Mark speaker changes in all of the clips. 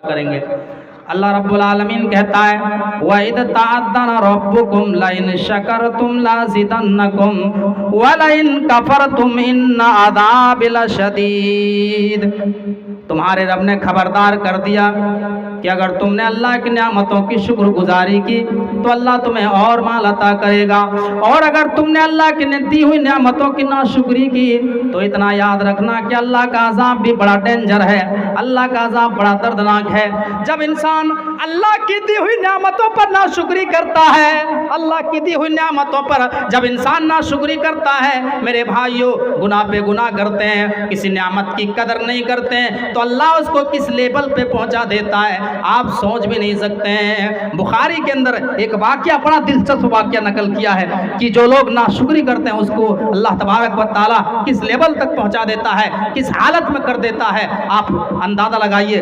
Speaker 1: کریں گے۔ اللہ رب العالمین کہتا ہے وَإِذْ تَعَذَّنَ رَبُّكُمْ لَئِنْ شَكَرْتُمْ لَأَزِيدَنَّكُمْ وَلَئِنْ كَفَرْتُمْ إِنَّ عَذَابِي لَشَدِيدٌ۔ تمہارے رب نے خبردار کر دیا کہ اگر تم نے اللہ کی نعمتوں کی شکر گزاری کی تو اللہ تمہیں اور مال عطا کرے گا، اور اگر تم نے اللہ کی دی ہوئی نعمتوں کی ناشکری کی تو اتنا یاد رکھنا کہ اللہ کا عذاب بھی بڑا ڈینجر ہے، اللہ کا عذاب بڑا دردناک ہے۔ جب انسان اللہ کی دی ہوئی نعمتوں پر ناشکری کرتا ہے، اللہ کی دی ہوئی نعمتوں پر جب انسان ناشکری کرتا ہے میرے بھائیوں، گناہ پہ گناہ کرتے ہیں، کسی نعمت کی قدر نہیں کرتے ہیں، تو اللہ اس کو کس لیول پہ پہنچا دیتا ہے آپ سوچ بھی نہیں سکتے ہیں۔ بخاری کے اندر ایک واقعہ، بڑا دلچسپ واقعہ نقل کیا ہے کہ جو لوگ ناشکری کرتے ہیں اس کو اللہ تبارک و تعالیٰ کس لیول تک پہنچا دیتا ہے، کس حالت میں کر دیتا ہے، آپ اندازہ لگائیے۔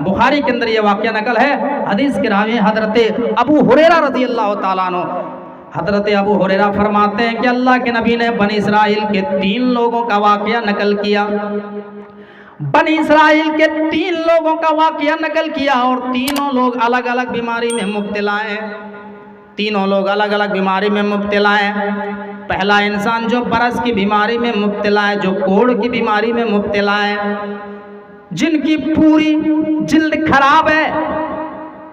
Speaker 1: بخاری کے اندر یہ واقعہ نقل ہے، حدیث کے راوی حضرت ابو ہریرہ رضی اللہ تعالیٰ عنہ، حضرت ابو ہریرہ فرماتے ہیں کہ اللہ کے نبی نے بنی اسرائیل کے 3 لوگوں کا واقعہ نقل کیا، بنی اسرائیل کے 3 لوگوں کا واقعہ نقل کیا، اور تینوں لوگ الگ الگ بیماری میں مبتلا ہیں، تینوں لوگ الگ الگ بیماری میں مبتلا ہیں۔ پہلا انسان جو برس کی بیماری میں مبتلا ہے، جو کوڑ کی بیماری میں مبتلا ہے، جن کی پوری جلد خراب ہے،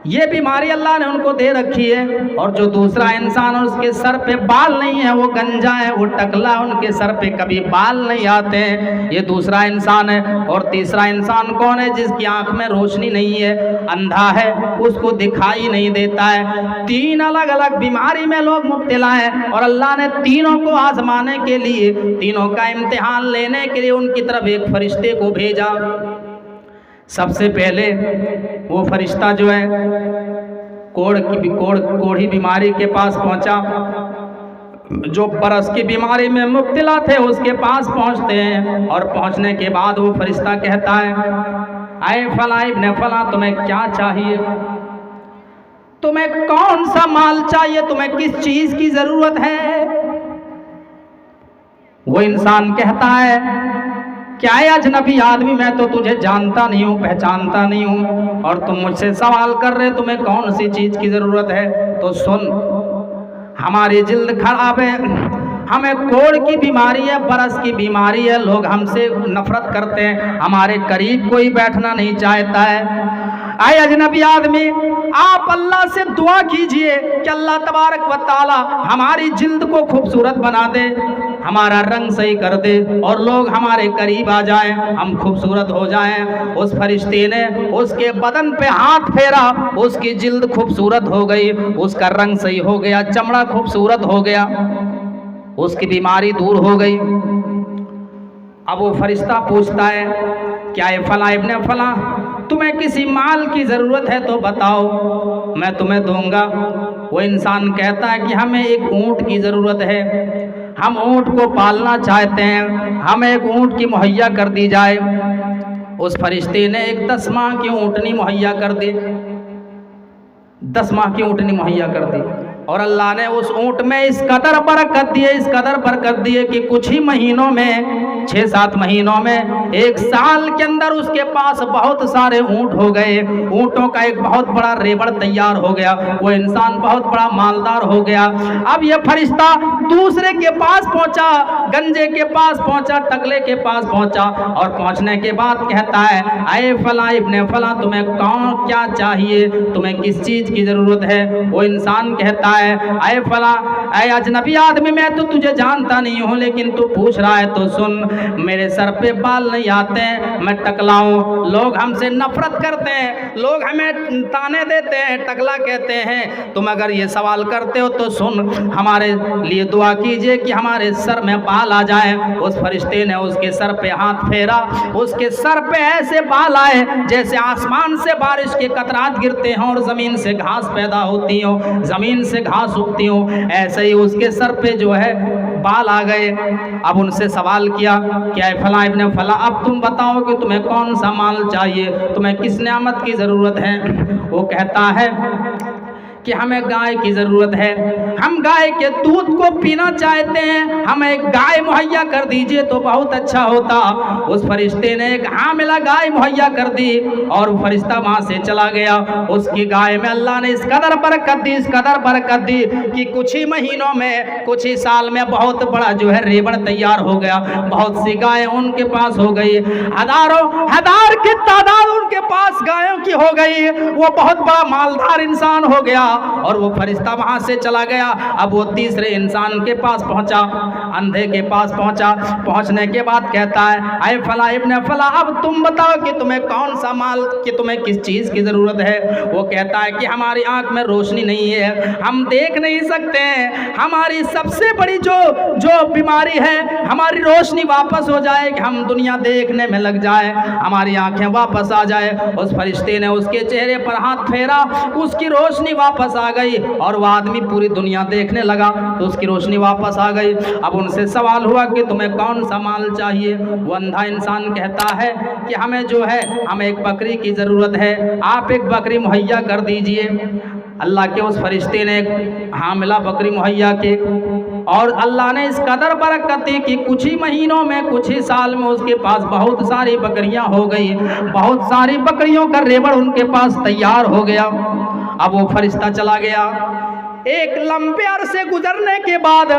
Speaker 1: یہ بیماری اللہ نے ان کو دے رکھی ہے، اور جو دوسرا انسان اس کے سر پہ بال نہیں ہے، وہ گنجا ہے، وہ ٹکلا ہے، ان کے سر پہ کبھی بال نہیں آتے ہیں، یہ دوسرا انسان ہے۔ اور تیسرا انسان کون ہے؟ جس کی آنکھ میں روشنی نہیں ہے، اندھا ہے، اس کو دکھائی نہیں دیتا ہے۔ 3 الگ الگ بیماری میں لوگ مبتلا ہیں، اور اللہ نے تینوں کو آزمانے کے لیے، تینوں کا امتحان لینے کے لیے ان کی طرف ایک فرشتے کو بھیجا۔ سب سے پہلے وہ فرشتہ جو ہے کوڑھی بیماری کے پاس پہنچا، جو برس کی بیماری میں مبتلا تھے اس کے پاس پہنچتے ہیں، اور پہنچنے کے بعد وہ فرشتہ کہتا ہے اے فلاں ابن فلاں، تمہیں کیا چاہیے؟ تمہیں کون سا مال چاہیے؟ تمہیں کس چیز کی ضرورت ہے؟ وہ انسان کہتا ہے کیا ہے اجنبی آدمی، میں تو تجھے جانتا نہیں ہوں، پہچانتا نہیں ہوں، اور تم مجھ سے سوال کر رہے تمہیں کون سی چیز کی ضرورت ہے؟ تو سن، ہماری جلد خراب ہے، ہمیں کوڑ کی بیماری ہے، برس کی بیماری ہے، لوگ ہم سے نفرت کرتے ہیں، ہمارے قریب کوئی بیٹھنا نہیں چاہتا ہے۔ اے اجنبی آدمی، آپ اللہ سے دعا کیجئے کہ اللہ تبارک و تعالی ہماری جلد کو خوبصورت بنا دے، ہمارا رنگ صحیح کر دے، اور لوگ ہمارے قریب آ جائیں، ہم خوبصورت ہو جائیں۔ اس فرشتے نے اس کے بدن پہ ہاتھ پھیرا، اس کی جلد خوبصورت ہو گئی، اس کا رنگ صحیح ہو گیا، چمڑا خوبصورت ہو گیا، اس کی بیماری دور ہو گئی۔ اب وہ فرشتہ پوچھتا ہے کیا اے فلاں ابن فلاں، تمہیں کسی مال کی ضرورت ہے تو بتاؤ، میں تمہیں دوں گا۔ وہ انسان کہتا ہے کہ ہمیں ایک اونٹ کی ضرورت ہے، ہم اونٹ کو پالنا چاہتے ہیں، ہمیں ایک اونٹ کی مہیا کر دی جائے۔ اس فرشتے نے ایک 10 ماہ کی اونٹنی مہیا کر دی، 10 ماہ کی اونٹنی مہیا کر دی، اور اللہ نے اس اونٹ میں اس قدر برکت دی، اس قدر برکت دی کہ کچھ ہی مہینوں میں، 6-7 مہینوں میں، 1 سال کے اندر اس کے پاس بہت سارے اونٹ ہو گئے، اونٹوں کا ایک بہت بڑا ریوڑ تیار ہو گیا، وہ انسان بہت بڑا مالدار ہو گیا۔ اب یہ فرشتہ دوسرے کے پاس پہنچا، گنجے کے پاس پہنچا، ٹکلے کے پاس پہنچا، اور پہنچنے کے بعد کہتا ہے اے فلاں ابن فلاں، تمہیں کیا چاہیے؟ تمہیں کس چیز کی ضرورت ہے؟ وہ انسان کہتا ہے اے فلاں، اے اجنبی آدمی، میں تو تجھے جانتا نہیں ہوں، لیکن تو پوچھ رہا ہے تو سن، میرے سر پہ بال نہیں آتے ہیں، میں ٹکلا ہوں، لوگ ہم سے نفرت کرتے ہیں، لوگ ہمیں تانے دیتے ہیں، ٹکلا کہتے ہیں، تم اگر یہ سوال کرتے ہو تو سن، ہمارے لیے دعا کیجئے کہ ہمارے سر میں بال آ جائیں۔ اس فرشتے نے اس کے سر پہ ہاتھ پھیرا، اس کے سر پہ ایسے بال آئے جیسے آسمان سے بارش کے قطرات گرتے ہیں اور زمین سے گھاس پیدا ہوتی ہوں، زمین سے گھاس اگتی ہوں، ایسے ہی اس کے سر پہ جو ہے بال آ گئے۔ اب ان سے سوال کیا کہ اے فلاں ابن فلاں، اب تم بتاؤ کہ تمہیں کون سا مال چاہیے، تمہیں کس نعمت کی ضرورت ہے؟ وہ کہتا ہے کہ ہمیں گائے کی ضرورت ہے، ہم گائے کے دودھ کو پینا چاہتے ہیں، ہمیں ایک گائے مہیا کر دیجئے تو بہت اچھا ہوتا۔ اس فرشتے نے ایک حاملہ گائے مہیا کر دی اور فرشتہ وہاں سے چلا گیا۔ اس کی گائے میں اللہ نے اس قدر برکت دی، اس قدر برکت دی کہ کچھ ہی مہینوں میں، کچھ ہی سال میں بہت بڑا جو ہے ریوڑ تیار ہو گیا، بہت سی گائیں ان کے پاس ہو گئی، ہزاروں ہزار کی تعداد ان کے پاس گایوں کی ہو گئی، وہ بہت بڑا مالدار انسان ہو گیا۔ اور وہ فرشتہ وہاں سے چلا گیا۔ اب وہ تیسرے انسان کے پاس پہنچا، اندھے کے پاس پہنچا، پہنچنے کے بعد کہتا ہے اے فلاں ابن فلاں، اب تم بتاؤ کہ تمہیں کون سا مال، کہ تمہیں کس چیز کی ضرورت ہے؟ وہ کہتا ہے کہ ہماری آنکھ میں روشنی نہیں ہے، ہم دیکھ نہیں سکتے ہیں، ہماری سب سے بڑی جو بیماری ہے، ہماری روشنی واپس ہو جائے کہ ہم دنیا دیکھنے میں لگ جائے، ہماری آنکھیں واپس آ جائے۔ اس فرشتے نے اس کے چہرے پر ہاتھ پھیرا، اس کی روشنی واپس آ گئی اور وہ آدمی پوری دنیا دیکھنے لگا تو اس کی روشنی واپس آ گئی۔ اب ان سے سوال ہوا کہ تمہیں کون سا مال چاہیے؟ وہ اندھا انسان کہتا ہے کہ ہمیں جو ہے، ہمیں ایک بکری کی ضرورت ہے، آپ ایک بکری مہیا کر دیجئے۔ اللہ کے اس فرشتے نے ایک حاملہ بکری مہیا کی اور اللہ نے اس قدر برکت دی کہ کچھ ہی مہینوں میں، کچھ ہی سال میں اس کے پاس بہت ساری بکریاں ہو گئی، بہت ساری بکریوں کا ریوڑ ان کے پاس تیار ہو گیا۔ اب وہ فرشتہ چلا گیا۔ ایک لمبے عرصے گزرنے کے بعد،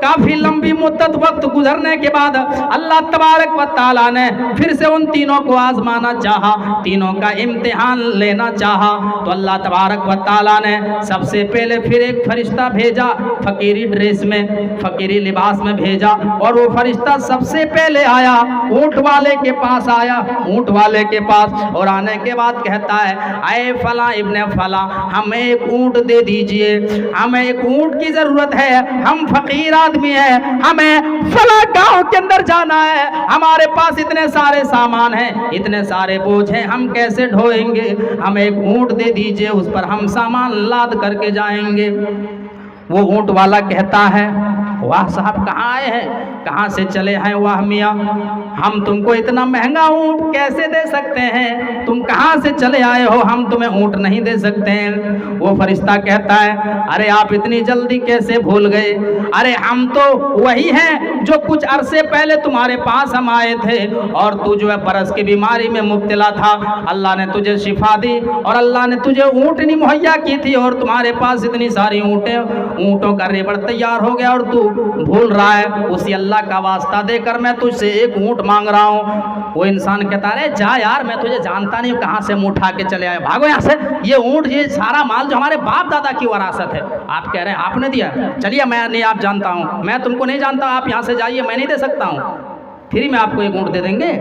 Speaker 1: کافی لمبی مدت وقت گزرنے کے بعد اللہ تبارک و تعالیٰ نے پھر سے ان تینوں کو آزمانا چاہا، تینوں کا امتحان لینا چاہا، تو اللہ تبارک و تعالیٰ نے سب سے پہلے پھر ایک فرشتہ بھیجا، فقیری ڈریس میں، فقیری لباس میں بھیجا، اور وہ فرشتہ سب سے پہلے آیا، اونٹ والے کے پاس آیا، اونٹ والے کے پاس، اور آنے کے بعد کہتا ہے اے فلاں ابن فلاں، ہمیں ایک اونٹ دے دیجئے، ہمیں ایک اونٹ کی ضرورت ہے، ہم فقیر آدمی ہیں، ہمیں فلاں گاؤں کے اندر جانا ہے، ہمارے پاس اتنے سارے سامان ہیں، اتنے سارے بوجھ ہیں، ہم کیسے ڈھوئیں گے؟ ہمیں ایک اونٹ دے دیجئے، اس پر ہم سامان لاد کر کے جائیں گے۔ وہ اونٹ والا کہتا ہے واہ صاحب، کہاں آئے ہیں، کہاں سے چلے ہیں؟ واہ میاں، ہم تم کو اتنا مہنگا اونٹ کیسے دے سکتے ہیں؟ تم کہاں سے چلے آئے ہو؟ ہم تمہیں اونٹ نہیں دے سکتے ہیں۔ وہ فرشتہ کہتا ہے ارے آپ اتنی جلدی کیسے بھول گئے؟ ارے ہم تو وہی ہیں جو کچھ عرصے پہلے تمہارے پاس ہم آئے تھے، اور تو جو ہے برس کی بیماری میں مبتلا تھا، اللہ نے تجھے شفا دی اور اللہ نے تجھے اونٹنی مہیا کی تھی، اور تمہارے پاس اتنی ساری اونٹوں کا ریوڑ تیار ہو گیا اور تو بھول رہا ہے۔ اسی اللہ کا واسطہ دے کر میں تجھ سے ایک اونٹ مانگ رہا ہوں۔ وہ انسان کہتا ہے جا یار، میں تجھے جانتا نہیں ہوں، کہاں سے منہ اٹھا کے چلے آئے، بھاگو یہاں سے، یہ اونٹ، یہ سارا مال جو ہمارے باپ دادا کی وراثت ہے، آپ کہہ رہے ہیں آپ نے دیا؟ چلیے میں نہیں آپ جانتا ہوں، میں تم کو نہیں جانتا، آپ یہاں سے جائیے، میں نہیں دے سکتا ہوں، پھر ہی میں آپ کو ایک اونٹ دے دیں گے۔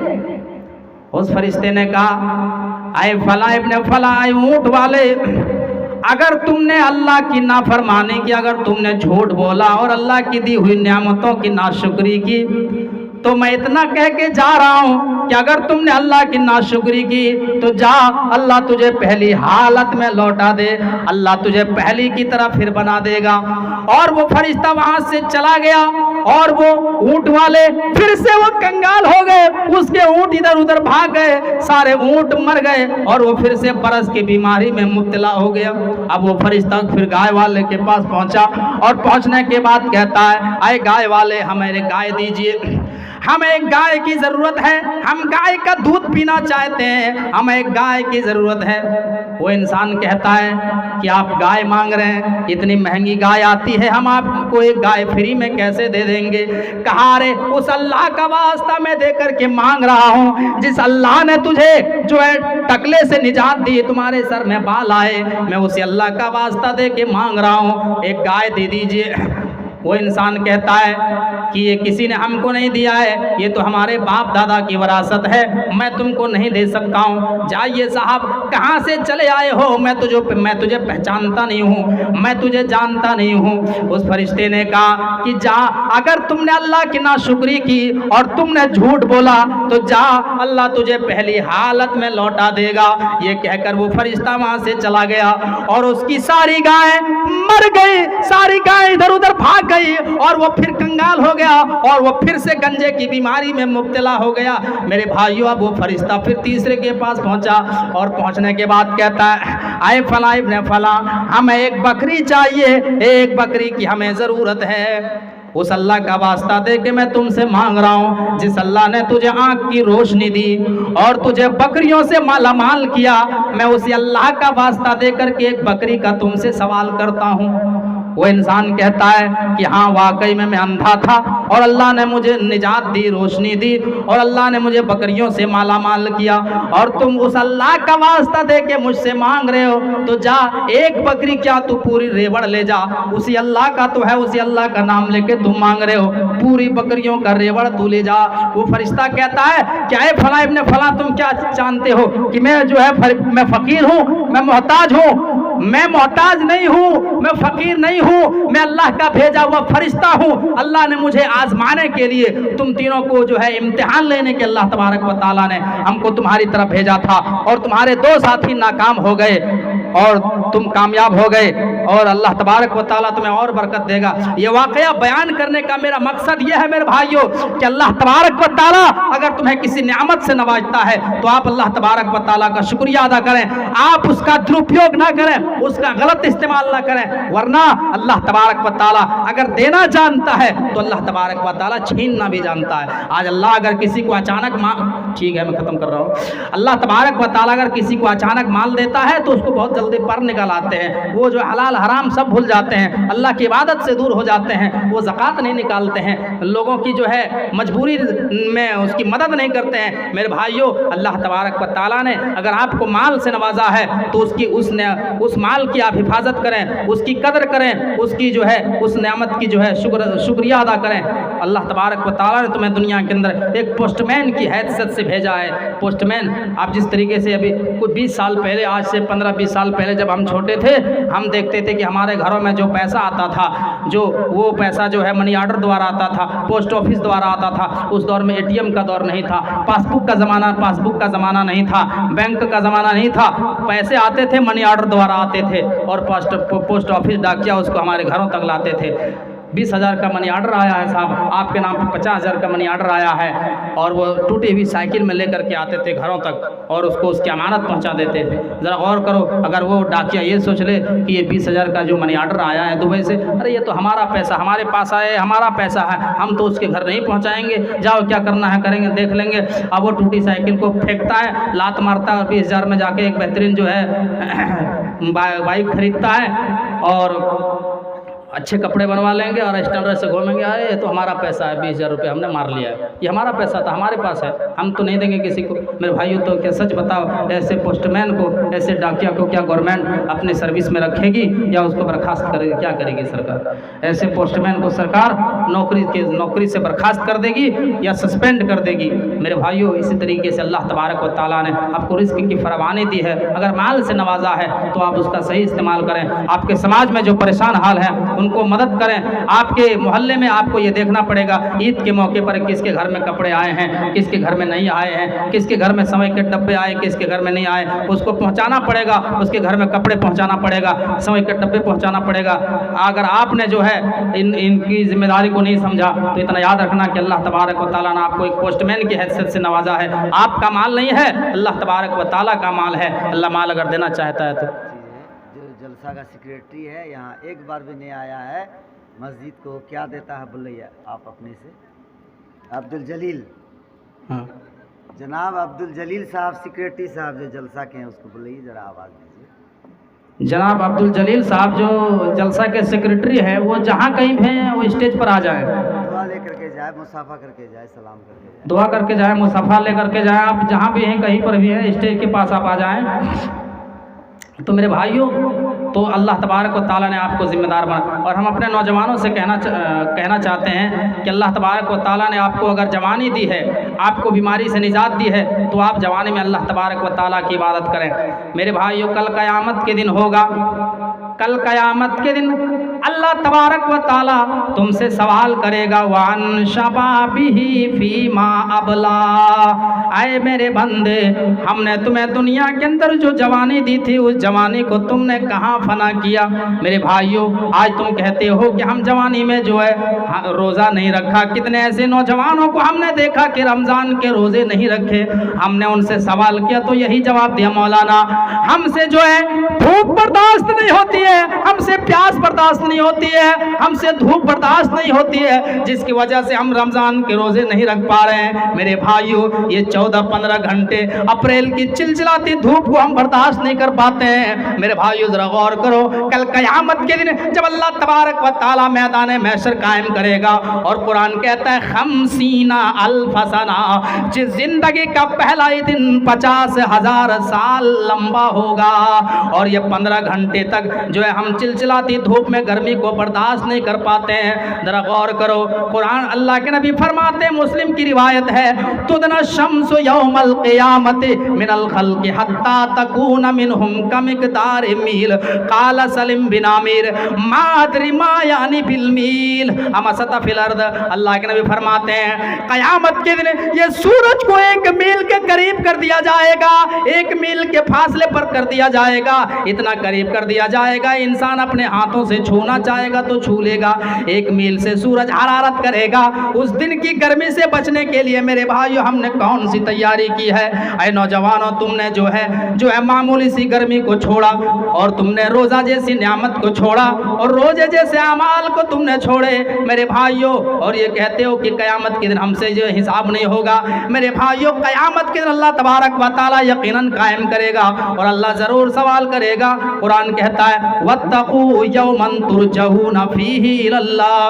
Speaker 1: اس فرشتے نے کہا اے فلاں ابن فلاں، اے اونٹ والے، اگر تم نے اللہ کی نافرمانی کی، اگر تم نے جھوٹ بولا اور اللہ کی دی ہوئی نعمتوں کی ناشکری کی، تو میں اتنا کہہ کے جا رہا ہوں کہ اگر تم نے اللہ کی ناشکری کی تو جا، اللہ تجھے پہلی حالت میں لوٹا دے، اللہ تجھے پہلی کی طرح پھر بنا دے گا۔ اور وہ فرشتہ وہاں سے چلا گیا اور وہ اونٹ والے پھر سے وہ کنگال ہو گئے، اس کے اونٹ ادھر ادھر بھاگ گئے، سارے اونٹ مر گئے اور وہ پھر سے برس کی بیماری میں مبتلا ہو گیا۔ اب وہ فرشتہ پھر گائے والے کے پاس پہنچا اور پہنچنے کے بعد کہتا ہے اے گائے والے، ہمیں ایک گائے دیجئے، ہمیں ایک گائے کی ضرورت ہے، ہم گائے کا دودھ پینا چاہتے ہیں، ہمیں ایک گائے کی ضرورت ہے۔ وہ انسان کہتا ہے کہ آپ گائے مانگ رہے ہیں، اتنی مہنگی گائے آتی ہے، ہم آپ کو ایک گائے فری میں کیسے دے دیں گے؟ کہا ارے اس اللہ کا واسطہ میں دے کر کے مانگ رہا ہوں، جس اللہ نے تجھے جو ہے ٹکلے سے نجات دی، تمہارے سر میں بال آئے، میں اسی اللہ کا واسطہ دے کے مانگ رہا ہوں، ایک گائے دے دیجئے۔ وہ انسان کہتا ہے کہ یہ کسی نے ہم کو نہیں دیا ہے، یہ تو ہمارے باپ دادا کی وراثت ہے، میں تم کو نہیں دے سکتا ہوں، جائیے صاحب، کہاں سے چلے آئے ہو؟ میں تجھے پہچانتا نہیں ہوں، میں تجھے جانتا نہیں ہوں۔ اس فرشتے نے کہا کہ جا، اگر تم نے اللہ کی ناشکری کی اور تم نے جھوٹ بولا تو جا، اللہ تجھے پہلی حالت میں لوٹا دے گا۔ یہ کہہ کر وہ فرشتہ وہاں سے چلا گیا اور اس کی ساری گائیں مر گئی، ساری گائیں ادھر ادھر بھاگ گئی اور وہ پھر کنگال ہو گیا اور وہ پھر سے گنجے کی بیماری میں مبتلا ہو گیا۔ میرے بھائیو، اب وہ فرشتہ پھر تیسرے کے پاس پہنچا اور پہنچنے کے بعد کہتا ہے आए फला इब्न फला, हमें एक बकरी चाहिए, एक बकरी की हमें ज़रूरत है। उस अल्लाह का वास्ता दे के मैं तुमसे मांग रहा हूँ, जिस अल्लाह ने तुझे आँख की रोशनी दी और तुझे बकरियों से माला माल किया, मैं उसी अल्लाह का वास्ता दे करके एक बकरी का तुमसे सवाल करता हूँ। वो इंसान कहता है कि हाँ वाकई में मैं अंधा था और अल्लाह ने मुझे निजात दी, रोशनी दी और अल्लाह ने मुझे बकरियों से माला माल किया, और तुम उस अल्लाह का वास्ता दे के मुझसे मांग रहे हो, तो जा एक बकरी क्या तू पूरी रेवड़ ले जा, उसी अल्लाह का तो है, उसी अल्लाह का नाम लेके तुम मांग रहे हो, पूरी बकरियों का रेवड़ तू ले जा। वो फरिश्ता कहता है क्या है फला इब्न फला, तुम क्या जानते हो कि मैं जो है मैं फकीर हूँ, मैं मोहताज हूँ? मैं मोहताज नहीं हूँ, मैं फकीर नहीं हूँ, मैं अल्लाह का भेजा हुआ फरिश्ता हूँ। अल्लाह ने मुझे आजमाने के लिए, तुम तीनों को जो है इम्तिहान लेने के अल्लाह तबारक व तआला ने हमको तुम्हारी तरफ भेजा था, और तुम्हारे दो साथी नाकाम हो गए और तुम कामयाब हो गए, और अल्लाह तबारक व तआला तुम्हें और बरकत देगा। ये वाकया बयान करने का मेरा मकसद ये है मेरे भाइयों कि अल्लाह तबारक व तआला अगर तुम्हें किसी नेमत से नवाजता है तो आप अल्लाह तबारक व तआला का शुक्रिया अदा करें, आप उसका दुरुपयोग ना करें, उसका गलत इस्तेमाल ना करें, वरना अल्लाह तबारक व तआला अगर देना जानता है तो अल्लाह तबारक व तआला छीनना भी जानता है। आज अल्लाह अगर किसी को अचानक ठीक है मैं ख़त्म कर रहा हूँ, अल्लाह तबारक व तआला अगर किसी को अचानक माल देता है तो उसको बहुत जल्दी पर निकल आते हैं, वो जो हलाल हराम सब भूल जाते हैं, अल्लाह की इबादत से दूर हो जाते हैं, वो ज़कात नहीं निकालते हैं, लोगों की जो है मजबूरी में उसकी मदद नहीं करते हैं। मेरे भाइयों, अल्लाह तबारक व तआला ने अगर आपको माल से नवाजा है तो उस माल की आप हिफाजत करें, उसकी कदर करें, उसकी जो है उस नेमत की जो है शुक्रिया अदा करें। अल्लाह तबारक व तआला ने तुम्हें दुनिया के अंदर एक पोस्टमैन की हैसियत से भेजा है। पोस्टमैन, आप जिस तरीके से अभी कुछ 20 साल पहले, आज से 15-20 साल पहले जब हम छोटे थे, हम देखते थे कि हमारे घरों में जो पैसा आता था, जो वो पैसा जो है मनी ऑर्डर द्वारा आता था, पोस्ट ऑफिस द्वारा आता था। उस दौर में एटीएम का दौर नहीं था, पासबुक का ज़माना नहीं था, बैंक का ज़माना नहीं था, पैसे आते थे मनी ऑर्डर द्वारा आते थे, और पोस्ट ऑफिस डाकिया उसको हमारे घरों तक लाते थे। 20,000 का मनी ऑर्डर आया है साहब, आपके नाम पे 50,000 का मनी ऑर्डर आया है, और वो टूटी हुई साइकिल में लेकर के आते थे घरों तक और उसको उसकी अमानत पहुंचा देते थे। ज़रा गौर करो, अगर वो डाकिया ये सोच ले कि ये 20,000 का जो मनी ऑर्डर आया है दुबई से, अरे ये तो हमारा पैसा, हमारे पास आया, हमारा पैसा है, हम तो उसके घर नहीं पहुँचाएँगे, जाओ क्या करना है करेंगे, देख लेंगे। अब वो टूटी साइकिल को फेंकता है, लात मारता है और 20,000 में जाके एक बेहतरीन जो है बाइक खरीदता है और अच्छे कपड़े बनवा लेंगे और स्टैंडर्ड से घूमेंगे। अरे ये तो हमारा पैसा है, 20,000 रुपये हमने मार लिया है, ये हमारा पैसा था, हमारे पास है, हम तो नहीं देंगे किसी को। मेरे भाइयों, तो क्या सच बताओ, ऐसे पोस्टमैन को, ऐसे डाकिया को क्या गवर्नमेंट अपने सर्विस में रखेगी या उसको बर्खास्त करेगी? क्या करेगी सरकार? ऐसे पोस्टमैन को सरकार नौकरी से बर्खास्त कर देगी या सस्पेंड कर देगी। मेरे भाइयों, इसी तरीके से अल्लाह तबारक व तआला ने आपको रिज़्क़ की फरावानी दी है, अगर माल से नवाजा है तो आप उसका सही इस्तेमाल करें। आपके समाज में जो परेशान हाल है उनको मदद करें। आपके मोहल्ले में आपको ये देखना पड़ेगा ईद के मौके पर किसके घर में कपड़े आए हैं, किसके घर में नहीं आए हैं, किसके घर में समय के डब्बे आए, किसके घर में नहीं आए, उसको पहुंचाना पड़ेगा, उसके घर में कपड़े पहुंचाना पड़ेगा, समय के डब्बे पहुंचाना पड़ेगा। अगर आपने जो है इनकी जिम्मेदारी को नहीं समझा तो इतना याद रखना कि अल्लाह तबारक व तआला ने आपको एक पोस्टमैन की हैसियत से नवाजा है। आपका माल नहीं है, अल्लाह तबारक व तआला का माल है। अल्लाह माल अगर देना चाहता है तो
Speaker 2: जलसा का सेक्रेटरी है, यहाँ एक बार भी नहीं आया है मस्जिद को, क्या देता है बोलिए आप अपने से? अब्दुल जलील,
Speaker 1: हाँ
Speaker 2: जनाब अब्दुल जलील साहब, सेक्रेटरी साहब जो जलसा के हैं, उसको बोलिए ज़रा आवाज़ दीजिए।
Speaker 1: जनाब अब्दुल जलील साहब जो जलसा के सेक्रेटरी हैं, वो जहाँ कहीं भी हैं वो स्टेज पर आ जाएं,
Speaker 2: दुआ लेकर के जाए, मुसाफा करके जाए, सलाम करके जाए,
Speaker 1: दुआ करके जाए, मुसाफा लेकर के जाए। आप जहाँ भी हैं, कहीं पर भी हैं, स्टेज के पास आप आ जाएं। तो मेरे भाइयों, तो अल्लाह तबारक व तआला ने आपको ज़िम्मेदार बना, और हम अपने नौजवानों से कहना चाहते हैं कि अल्लाह तबारक व तआला ने आपको अगर जवानी दी है, आपको बीमारी से निजात दी है, तो आप जवानी में अल्लाह तबारक व तआला की इबादत करें। मेरे भाइयों, कल क़यामत के दिन होगा, कल क़यामत के दिन अल्लाह तबारक व ताला तुमसे सवाल करेगा वान शबाबिही फीमा अबला। आए मेरे बंदे, हमने तुम्हें दुनिया के अंदर जो जवानी दी थी उस जवानी को तुमने कहाँ फना किया। मेरे भाइयों, आज तुम कहते हो कि हम जवानी में जो है रोज़ा नहीं रखा। कितने ऐसे नौजवानों को हमने देखा कि रमज़ान के रोज़े नहीं रखे। हमने उनसे सवाल किया तो यही जवाब दिया, मौलाना हमसे जो है भूख बर्दाश्त नहीं होती है, हमसे प्यास बर्दाश्त नहीं होती है, हमसे धूप बर्दाश्त नहीं होती है, जिसकी वजह से हम रमज़ान के रोज़े नहीं रख पा रहे हैं। मेरे भाइयों, ये 14-15 घंटे अप्रैल की चिलचिलाती धूप को हम बर्दाश्त नहीं कर पाते हैं। मेरे भाइयों ज़रा गौर करो, कल क़यामत के दिन जब अल्लाह तबारक व ताला मैदान महशर कायम करेगा और कुरान कहता है 50 अल्फ सना, जिस जिंदगी का पहला ही दिन 50,000 साल लंबा होगा और ये 15 घंटे तक जो है हम चिलचिलाती धूप में गर्मी को बर्दाश्त नहीं कर पाते हैं। जरा गौर करो, कुरान अल्लाह के नबी फरमाते, मुस्लिम की रिवायत है, तुदना शम्सु यौमल क़ियामति मिनल खल्क़ि हत्ता तकून मिनहुम कमिक़दार मील क़ाल सलिम बिन आमिर मा अदरी मा यानी बिल मील अम सता फिल अर्द। अल्लाह के नबी फरमाते हैं क़यामत के दिन ये सूरज को 1 मील के करीब कर दिया जाएगा, 1 मील के फासले पर कर दिया जाएगा, इतना करीब कर दिया जाएगा इंसान अपने हाथों से छूना चाहेगा तो छू लेगा। 1 मील से सूरज हरारत करेगा। उस दिन की गर्मी से बचने के लिए मेरे भाइयों हमने कौन सी तैयारी की है। ऐ नौजवानों, तुमने जो है मामूली सी गर्मी को छोड़ा और तुमने रोज़ा जैसी नियामत को छोड़ा और रोजे जैसे अमाल को तुमने छोड़े मेरे भाइयों, और ये कहते हो कि क़यामत के दिन हमसे जो हिसाब नहीं होगा। मेरे भाइयों, क़यामत के दिन अल्लाह तबारक व तआला यकीनन कायम करेगा और अल्लाह ज़रूर सवाल करेगा। कुरान कहता है वत्तक़ू यौमन तुरजऊना फ़ीही इलल्लाह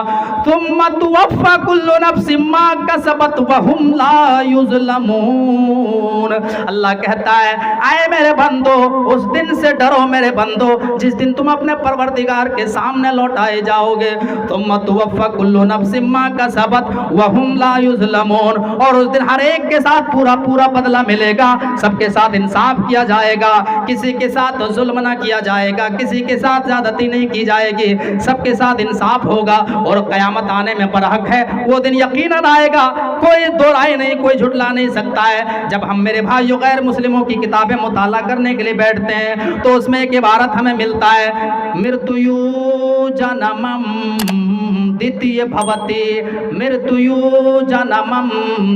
Speaker 1: सुम्मा तुवफ़्फ़ा कुल्लु नफ़्सिन मा कसबत व हुम ला युज़लमून। अल्लाह कहता है आए मेरे बंदो, उस दिन से डरो मेरे बंदो जिस दिन तुम अपने परवरदिगार के सामने लौटाए जाओगे। तुम तुवफ़्फ़ा कुल्लु नफ़्सिन मा कसबत व हुम ला युज़लमून, और उस दिन हर एक के साथ पूरा पूरा बदला मिलेगा, सबके साथ इंसाफ किया जाएगा, किसी के साथ जुल्म ना किया जाएगा, किसी के साथ ज़्यादती नहीं की जाएगी, सबके साथ इंसाफ होगा। और क़यामत आने में बरहक है, वो दिन यकीनन आएगा, कोई दो राय नहीं, कोई झुटला नहीं सकता है। जब हम मेरे भाइयों गैर मुस्लिमों की किताबें मुताला करने के लिए बैठते हैं तो उसमें एक इबारत हमें मिलता है, मृत्यु जन्मम द्वितीय भवति, मृत्यु जन्मम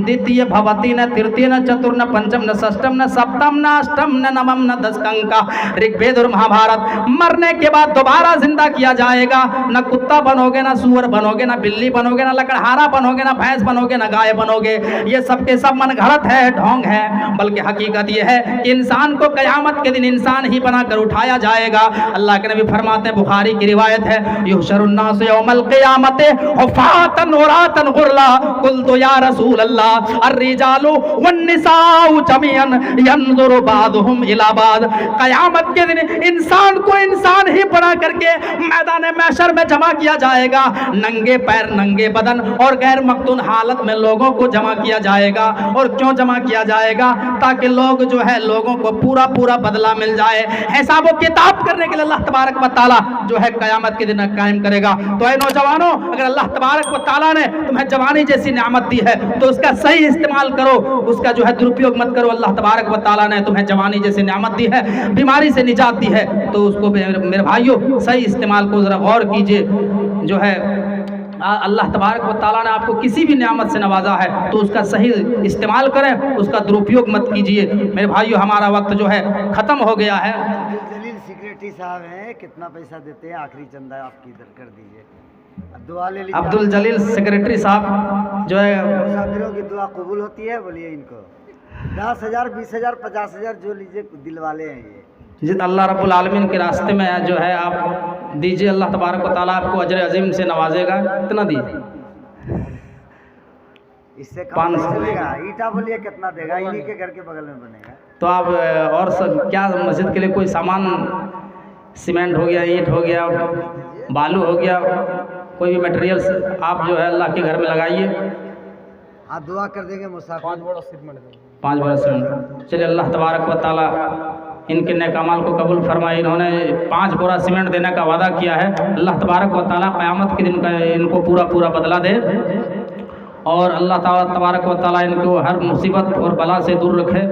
Speaker 1: द्वितीय भवति, न तृतीय न चतुर्थ न पंचम न षष्ठम न सप्तम न अष्टम न नवम न दशकं का। ऋग्वेद और महाभारत, मरने के बाद दोबारा जिंदा किया जाएगा। न कुत्ता बनोगे, न सूअर बनोगे, न बिल्ली बनोगे, न लकड़हारा बनोगे, न भैंस बनोगे, न गाय बनोगे। ये सब के सब मन घड़त है, ढोंग है, बल्कि हकीकत ये है कि इंसान को क़यामत के दिन इंसान ही बनाकर उठाया जाएगा। अल्लाह के नबी फरमाते, बुखारी की रिवायत है, युहशरुन नास यौमल क़ियामत हुफ़ातन उरातन गुरला, कुल्तु या रसूल अल्लाह अर्रिजालु वन्निसाउ जमीअन यंजुरु बादुहुम इला बाद। क़यामत के दिन इंसान को इंसान ही बना करके मैदान महशर में जमा किया जाएगा। नंगे पैर, नंगे बदन और गैर मख्तून हालत में लोगों को जमा किया जाएगा। और क्यों जमा किया जाएगा? ताकि लोग जो है लोगों को पूरा पूरा बदला मिल जाए। हिसाब व किताब करने के लिए अल्लाह तबारक व तआला जो है क़यामत के दिन कायम करेगा। तो ऐ नौजवानों, अगर अल्लाह तबारक व तआला ने तुम्हें जवानी जैसी नेमत दी है तो उसका सही इस्तेमाल करो, उसका जो है दुरुपयोग मत करो। अल्लाह तबारक व तआला ने तुम्हें जवानी जैसी नेमत दी है, बीमारी से निजात दी है, तो उसको मेरे भाइयों सही इस्तेमाल को ज़रा गौर कीजिए। जो है अल्लाह तबारक व तआला ने आपको किसी भी नेमत से नवाजा है तो उसका सही इस्तेमाल करें, उसका दुरुपयोग मत कीजिए। मेरे भाइयों, हमारा वक्त जो है ख़त्म हो गया है।
Speaker 2: अब्दुल जलील सेक्रेटरी साहब हैं, कितना पैसा देते हैं? आखिरी चंदा आपकी इधर कर दीजिए, दुआ ले लीजिए।
Speaker 1: अब्दुल जलील सेक्रेटरी साहब जो है,
Speaker 2: मुसाफिरों की दुआ कबूल होती है, बोलिए इनको 10,000 20,000 50,000 जो लीजिए, दिल वाले हैं ये।
Speaker 1: जिस अल्लाह रब्बुल आलमीन के रास्ते में जो है आप दीजिए, अल्लाह तबारक व तआला आपको अजर अजीम से नवाजेगा। कितना दीजिए?
Speaker 2: इससे कम नहीं चलेगा। ईटा बोलिए कितना देगा? इन्हीं के घर के बगल में बनेगा।
Speaker 1: तो आप और सब क्या मस्जिद के लिए कोई सामान, सीमेंट हो गया, ईंट हो गया, बालू हो गया, कोई भी मटेरियल्स आप जो है अल्लाह के घर में लगाइए।
Speaker 2: हाँ, दुआ कर देंगे मुसाफिर।
Speaker 1: 5 बड़ा सीमेंट। चलिए, अल्लाह तबारक व तआला इनके नेक अमाल को कबूल फरमाए। इन्होंने 5 बोरा सीमेंट देने का वादा किया है, अल्लाह तबारक व ताला क़यामत के दिन का इनको पूरा बदला दे और अल्लाह तबारक व ताला इनको हर मुसीबत और बला से दूर रखे।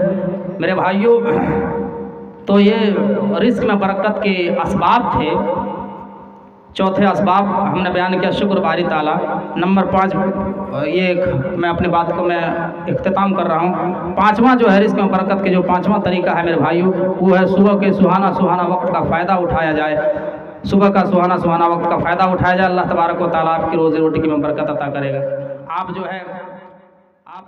Speaker 1: मेरे भाइयों, तो ये रिस्क में बरकत के असबाब थे। चौथे असबाब हमने बयान किया, शुक्र बारी ताला। नंबर 5 ये मैं अपनी बात को मैं इख्तिताम कर रहा हूँ। 5वां जो है रिस्क में बरकत के जो 5वां तरीका है मेरे भाइयों, वो है सुबह के सुहाना वक्त का फ़ायदा उठाया जाए। सुबह का सुहाना वक्त का फ़ायदा उठाया जाए, अल्लाह तबारक व ताला आपकी रोज़ी रोटी की में बरकत अता करेगा। आप जो है आप